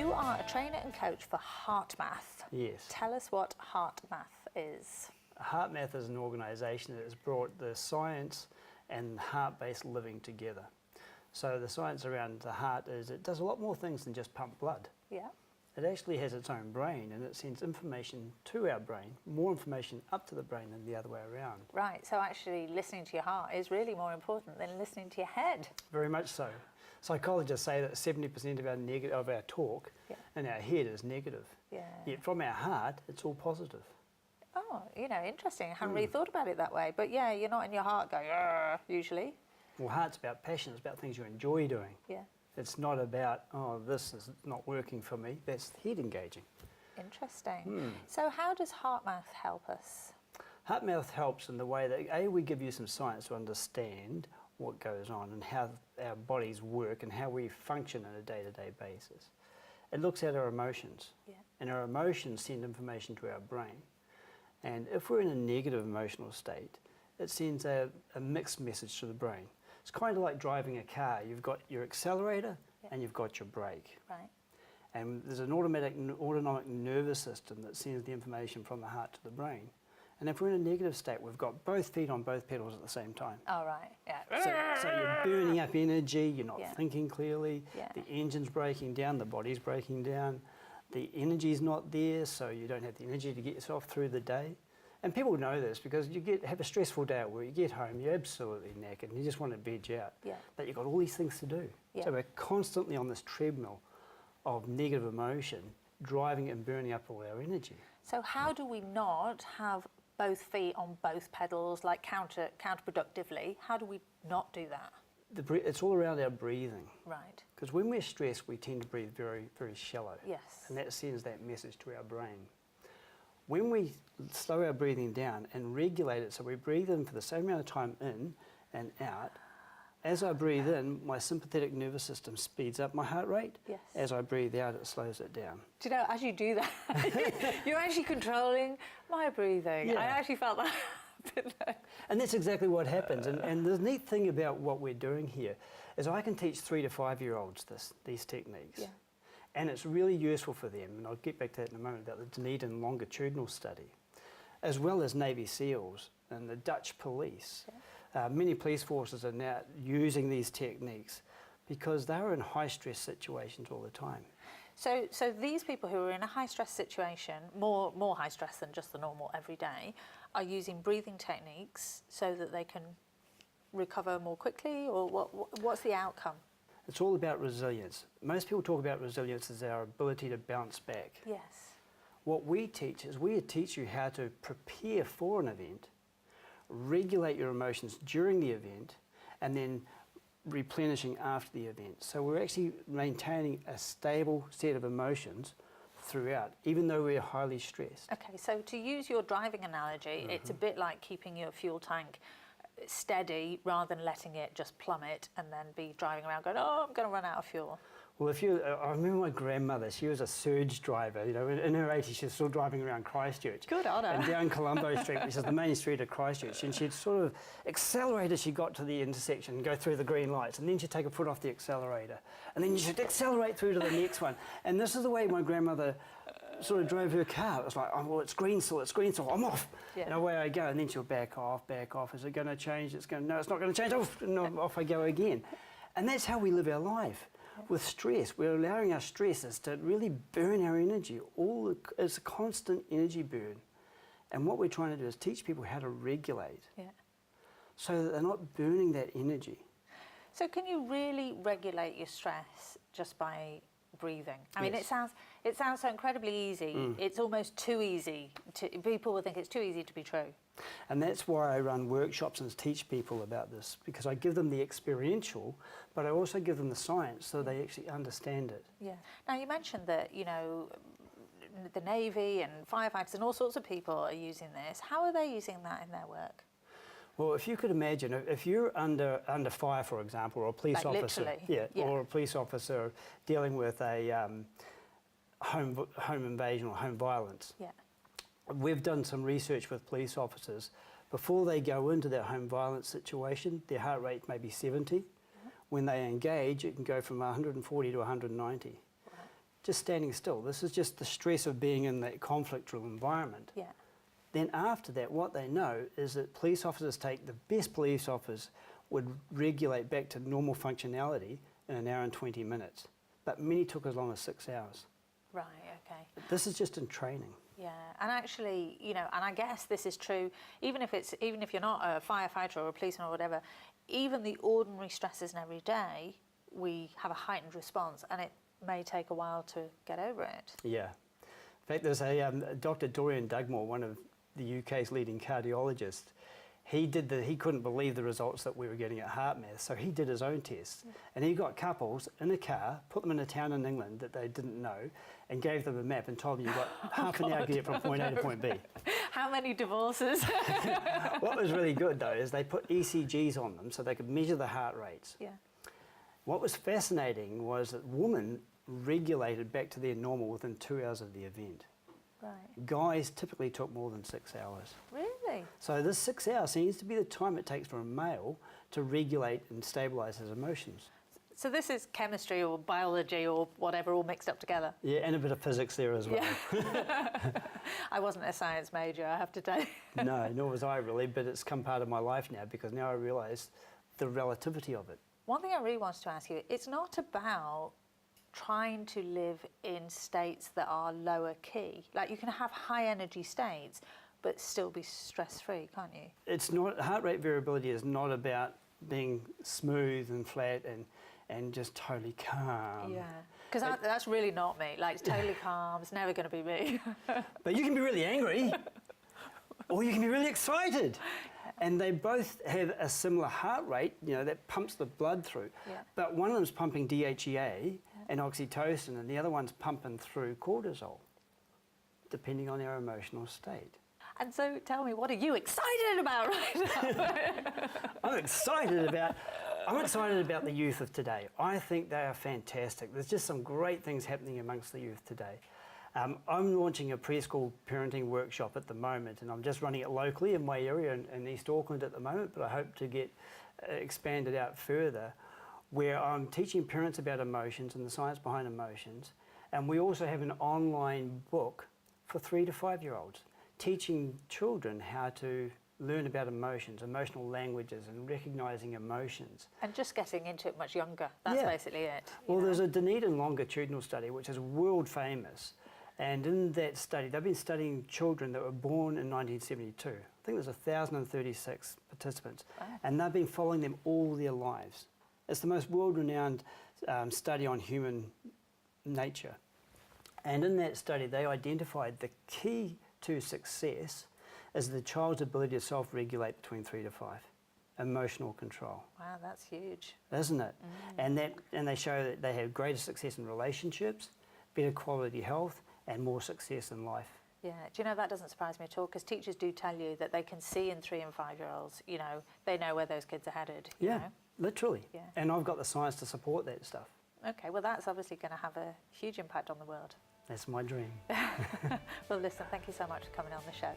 You are a trainer and coach for HeartMath. Yes. Tell us what HeartMath is. HeartMath is an organisation that has brought the science and heart-based living together. So the science around the heart is it does a lot more things than just pump blood. Yeah. It actually has its own brain, and it sends information to our brain, more information up to the brain than the other way around. Right, so actually listening to your heart is really more important than listening to your head. Very much so. Psychologists say that 70% of our talk in our head is negative. Yeah. Yet from our heart, it's all positive. Oh, you know, interesting. I hadn't really thought about it that way. But yeah, you're not in your heart going, "Arr," usually. Well, heart's about passion. It's about things you enjoy doing. Yeah. It's not about, oh, this is not working for me. That's head engaging. Interesting. So how does HeartMath help us? HeartMath helps in the way that, A, we give you some science to understand what goes on and how our bodies work and how we function on a day-to-day basis. It looks at our emotions, and our emotions send information to our brain. And if we're in a negative emotional state, it sends a mixed message to the brain. It's kind of like driving a car. You've got your accelerator and you've got your brake. Right. And there's an autonomic nervous system that sends the information from the heart to the brain. And if we're in a negative state, we've got both feet on both pedals at the same time. Oh, right, yeah. So you're burning up energy, you're not thinking clearly, the engine's breaking down, the body's breaking down, the energy's not there, so you don't have the energy to get yourself through the day. And people know this because you have a stressful day at work, you get home, you're absolutely knackered and you just want to veg out. Yeah. But you've got all these things to do. Yeah. So we're constantly on this treadmill of negative emotion, driving and burning up all our energy. So how do we not have both feet on both pedals, like counterproductively? How do we not do that? It's all around our breathing. Right. Because when we're stressed, we tend to breathe very, very shallow. Yes. And that sends that message to our brain. When we slow our breathing down and regulate it, so we breathe in for the same amount of time in and out, as I breathe in, my sympathetic nervous system speeds up my heart rate. Yes. As I breathe out, it slows it down. Do you know, as you do that, you're actually controlling my breathing. Yeah. I actually felt that. And that's exactly what happens. And the neat thing about what we're doing here is I can teach 3 to 5 year olds these techniques. Yeah. And it's really useful for them, and I'll get back to that in a moment, about the Dunedin longitudinal study, as well as Navy SEALs and the Dutch police. Yeah. Many police forces are now using these techniques because they're in high stress situations all the time. So these people who are in a high stress situation, more high stress than just the normal everyday, are using breathing techniques so that they can recover more quickly, or what's the outcome? It's all about resilience. Most people talk about resilience as our ability to bounce back. Yes. What we teach is we teach you how to prepare for an event, regulate your emotions during the event, and then replenishing after the event. So we're actually maintaining a stable set of emotions throughout, even though we're highly stressed. Okay, so to use your driving analogy, it's a bit like keeping your fuel tank steady rather than letting it just plummet and then be driving around going, oh, I'm going to run out of fuel. Well, I remember my grandmother, she was a surge driver, you know, in her 80s she was still driving around Christchurch. Good on her. And down Colombo Street, which is the main street of Christchurch, and she'd sort of accelerate as she got to the intersection and go through the green lights, and then she'd take her foot off the accelerator, and then she'd accelerate through to the next one. And this is the way my grandmother sort of drove her car. It was like, oh, well, it's green still, I'm off. Yeah. And away I go, and then she'll back off. Is it going to change? No, it's not going to change. Off I go again. And that's how we live our life. With stress, we're allowing our stresses to really burn our energy. It's a constant energy burn. And what we're trying to do is teach people how to regulate so that they're not burning that energy. So can you really regulate your stress just by breathing? I mean, it sounds so incredibly easy. It's almost too easy. People will think it's too easy to be true. And that's why I run workshops and teach people about this, because I give them the experiential, but I also give them the science so they actually understand it. Yeah. Now, you mentioned that, you know, the Navy and firefighters and all sorts of people are using this. How are they using that in their work? Well, if you could imagine, if you're under fire, for example, or a police officer, or a police officer dealing with a home invasion or home violence. Yeah. We've done some research with police officers. Before they go into their home violence situation, their heart rate may be 70. When they engage, it can go from 140 to 190. just standing still. This is just the stress of being in that conflict-riddled environment. Yeah. Then after that, what they know is that police officers take, the best police officers would regulate back to normal functionality in 1 hour and 20 minutes. But many took as long as 6 hours. Right, okay. This is just in training. Yeah, and actually, you know, and I guess this is true, even if you're not a firefighter or a policeman or whatever, even the ordinary stresses in every day, we have a heightened response, and it may take a while to get over it. Yeah. In fact, there's a Dr. Dorian Dugmore, one of the UK's leading cardiologists. He couldn't believe the results that we were getting at HeartMath, so he did his own tests. And he got couples in a car, put them in a town in England that they didn't know, and gave them a map and told them you've got half an hour to get from point A to point B. How many divorces? What was really good, though, is they put ECGs on them so they could measure the heart rates. Yeah. What was fascinating was that women regulated back to their normal within 2 hours of the event. Right. Guys typically took more than 6 hours. Really? So this 6 hours seems to be the time it takes for a male to regulate and stabilise his emotions. So this is chemistry or biology or whatever all mixed up together? Yeah, and a bit of physics there as well. Yeah. I wasn't a science major, I have to tell you. No, nor was I really, but it's come part of my life now because now I realise the relativity of it. One thing I really wanted to ask you, it's not about trying to live in states that are lower key. Like you can have high energy states, but still be stress-free, can't you? It's not, heart rate variability is not about being smooth and flat and just totally calm. Yeah, because that's really not me. Like, it's totally calm, it's never going to be me. But you can be really angry, or you can be really excited. And they both have a similar heart rate, you know, that pumps the blood through. Yeah. But one of them's pumping DHEA and oxytocin, and the other one's pumping through cortisol, depending on their emotional state. And so tell me, what are you excited about right now? I'm excited about the youth of today. I think they are fantastic. There's just some great things happening amongst the youth today. I'm launching a preschool parenting workshop at the moment, and I'm just running it locally in my area in East Auckland at the moment, but I hope to get expanded out further, where I'm teaching parents about emotions and the science behind emotions. And we also have an online book for 3 to 5 year olds, teaching children how to learn about emotions, emotional languages, and recognising emotions. And just getting into it much younger, that's basically it. Well, there's a Dunedin longitudinal study, which is world famous. And in that study, they've been studying children that were born in 1972. I think there's 1,036 participants. Wow. And they've been following them all their lives. It's the most world-renowned study on human nature. And in that study, they identified the key to success is the child's ability to self-regulate between 3 to 5. Emotional control. Wow, that's huge. Isn't it? And they show that they have greater success in relationships, better quality health, and more success in life. Yeah, do you know, that doesn't surprise me at all, because teachers do tell you that they can see in 3 and 5 year olds, you know, they know where those kids are headed. You know? Literally. Yeah. And I've got the science to support that stuff. Okay, well, that's obviously going to have a huge impact on the world. That's my dream. Well, listen, thank you so much for coming on the show.